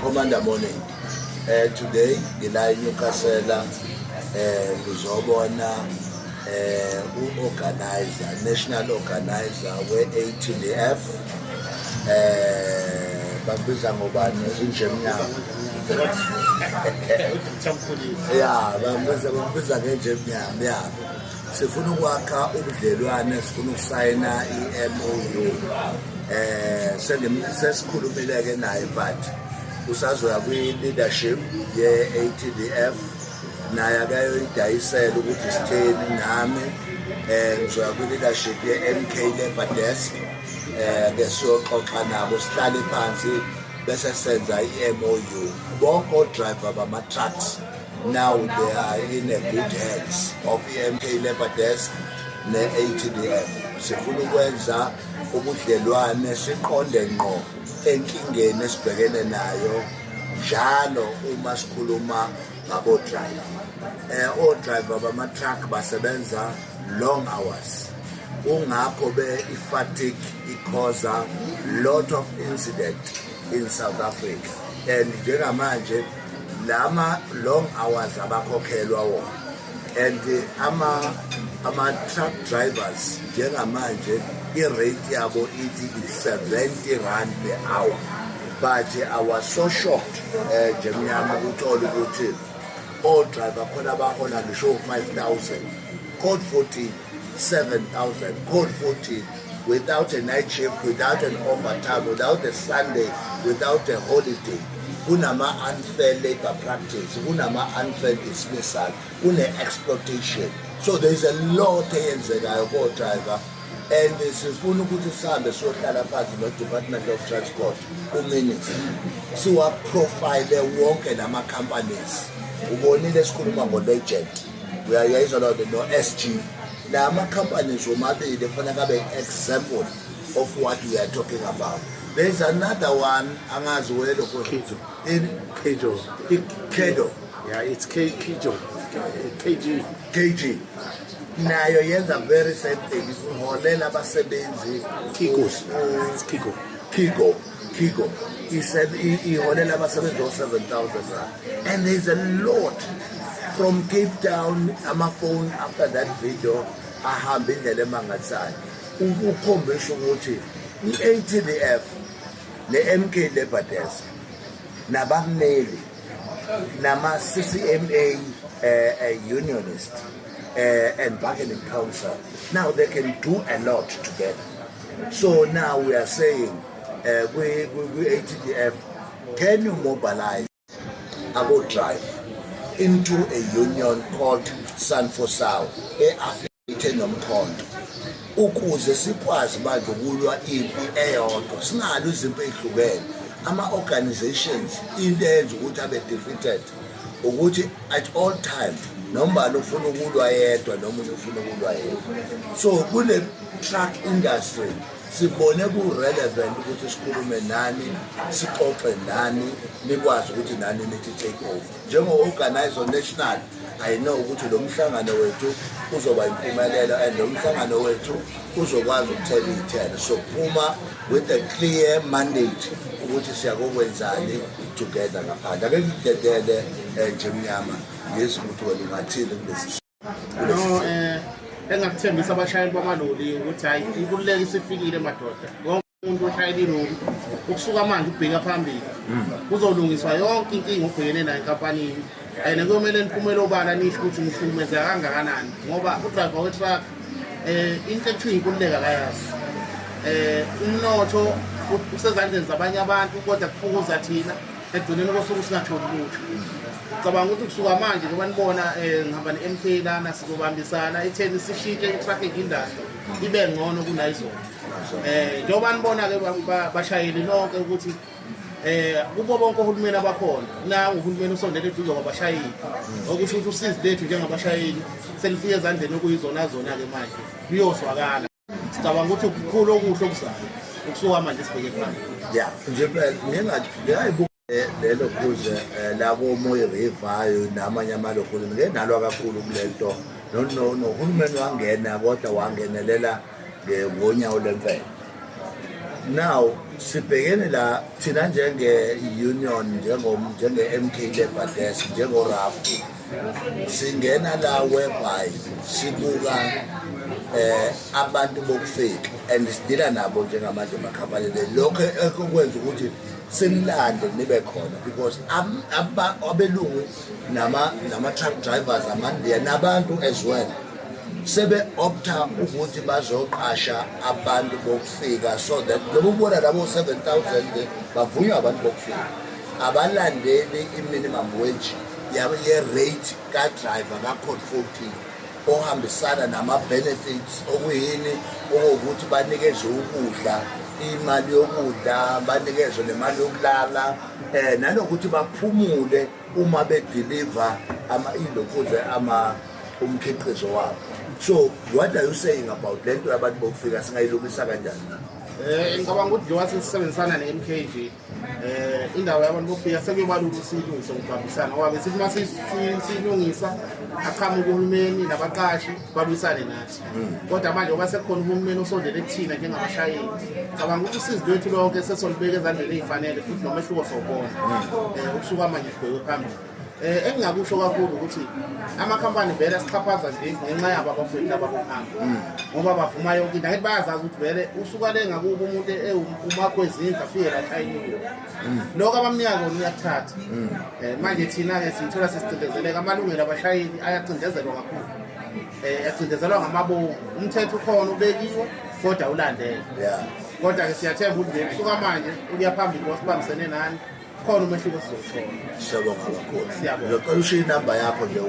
Commander Morning. Today ngila eNewcastle ngizobona u-organizer, national organizer we-ATDF babiza ngobani injemnyama. Yeah, babiza ngenjemnyama. Yeah. Sifuna ukwakha ubudlelwane, sifuna ukusayina i-MOU. Sesikhulumile-ke naye but usazoya kwi-leadership ye-ATDF naye akayoyidayisela ukuthi sitheni nami ngizoya kwi-leadership ye-MK Labour Desk ke siyoxoxa nabo sihlale phansi bese senza i-MOU. Bonke o-driver bama-trucks now they are in a good hands of i-MK Labour Desk ne-ATDF. Sifuna ukwenza ubudlelwane siqonde ngqo enkingeni esibhekene nayo njalo uma sikhuluma ngabo-driver. O-driver bama-truck basebenza long hours, kungakho i-fatigue ikhoza lot of incident in South Africa, and njengamanje lama long hours abakhokhelwa wona, and ama-truck drivers njengamanje i-rate yabo ithi is 70 rand per hour. But I was so shocked Jemnyama uthola ukuthi o-driver khona bahola ngisho 5,000, code 47,000, code 40 without a night shift, without an overtime, without a Sunday, without a holiday. Unfair labor practice, unfair dismissal, exploitation. So there's a lot eyenzekayo ko-driver, and sifuna ukuthi sihambe siyohlala phansi no-Department of Transport, uMinister, siwaprofile wonke nama-companies. Ubonile sikhuluma ngo-Legend, uyayizwa lona no-SG. Nama-companies womabili kufanele abe example of what we are talking about. There's another one, angazi welo Kedo. Yeah, it's KG. Nayo yenza very same thing. Iholela abasebenzi Kiko. He said iholela abasebenzi 7,000 rand. And there's a lot from Cape Town. Phone after that video ahambe indlela emangazayo ukukhombisa ukuthi i-ATDF ne-MK Labour Desk nabameli nama-CCMA unionist and bargaining council, now they can do a lot together. So now we are saying we ATDF, can you mobilize about drive into a union called Sanfosao e-affiliate nomkhondo ukuze sikwazi manje ukulwa impi eyodwa, sinalo izinto ezihlukene. Ama-organizations into eyenza ukuthi abe defeated ukuthi at all time noma ufuna ukulwa yedwa noma ufuna ukulwa yedwa. So kule truck industry sibone ku-relevant ukuthi sikhulume nani, sixoxe nani, nikwazi ukuthi nani nithi take over. Njengo-organizer national, I know ukuthi lo mhlangano wethu uzoba impumelelo, and lo mhlangano wethu uzokwazi ukuthela iy'thelo. So phuma with a clear mandate ukuthi siyakokwenzani together ngaphandle. Ake ngikudedele Jemnyama ngezi ukuthi wena ungathini kulesi. No, engakuthembisa abashayeli bamaloli ukuthi hayi inkululeko isifikile madoda. Wonke umuntu oshayela iloli ukusuka manje ubheka phambili kuzolungiswa yonke inkinga obhekene nayo enkampanini. And kumele niphumele obala nisho ukuthi ngihlukumeza kangakanani ngoba udriver we-truck into ekuthiwa inkululeko akayazi. Umnotho usezandleni zabanye abantu kodwa kufukuza thina ekugcineni kosuku singatholi lutho. Cabanga ukuthi kusuka manje ngoba nibona ngihamba ne-MK lana sizobambisana etheni sishintshe i-traffic industry ibe ngcono kunayizona. Njengoba nibona-ke bashayeli nonke ukuthi kubo bonke ohulumeni abakhona na uhulumeni usondele eduze kwabashayeli, okusho ukuthi usizi lethu njengabashayeli selifike ezandleni okuyizona-ke manje liyozwakala. Sicabanga ukuthi kukhulu okuhle okuzayo ukusuka manje sibheke phambili. Yeah, nje ngingayibuka lelo kuze labo Moyo Rivayo namanye amalokhu ngenalo kakhulu kulento nohulumeni wangena kodwa wangenelela ngonyawo lemvelo. now sibhekene la thina njenge-union njenge-MK Labour Desk njengo-RAFU singena la whereby sibuka abantu bokufika and sidila nabo njengamanje amakhampani lokho ekwenza ukuthi simlande nibe khona because abelungu nama-truck drivers amandiya nabantu as well sebe-opta ukuthi bazoqasha abantu bokufika so that noma ubona labo 7,000 bavunywa abantu bokufika abalandeli i-minimum wage ye-rate ka-driver ka-code 14 ohambisana nama-benefits okuyini okokuthi banikezwe ukudla imali yokudla banikezwe nemali yokulala nanokuthi baphumule uma bedeliver umkhiqizo wabo. So what are you saying about lento yabantu bokufika singayilungisa kanjani? Ngicabanga ukuthi njengoba sisebenzisana ne-MKG indawo yabantu bokufika sekuyobalula siyilungise ukubambisana ngoba besithi uma siyilungisa aqhamuke uhulumeni nabaqashi babuyisane nathi kodwa manje ngoba sekukhona uhulumeni osondele kuthina njengabashayeli ngicabanga ukuthi usizi lwethu lonke sesolibeka ezandleni ey'fanele futhi nomehluko sowubona ukusuka manje sibheke phambili. Engingakusho kakhulu ukuthi amakhampani vele asichaphaza nje ngenxa yabo abafowethu laba bokuhamba ngoba bavuma yonke into angithi bayazazi ukuthi vele usuka le ngakubo umuntu umakho ezindlu afike la China lokho abamnika kona uyakuthatha manje thina-ke siyithola sesicindezeleka amalungelo abashayeli ayacindezelwa kakhulu yacindezelwa ngamabomu umthetho ukhona ubekiwe kodwa ulandele kodwa-ke siyathemba ukuthi nje kusuka manje ukuya phambili kwasibambisene nani khona umehluko sizowuthola. Siyabonga kakhulu. Ngicela ushiye inamba yakho nje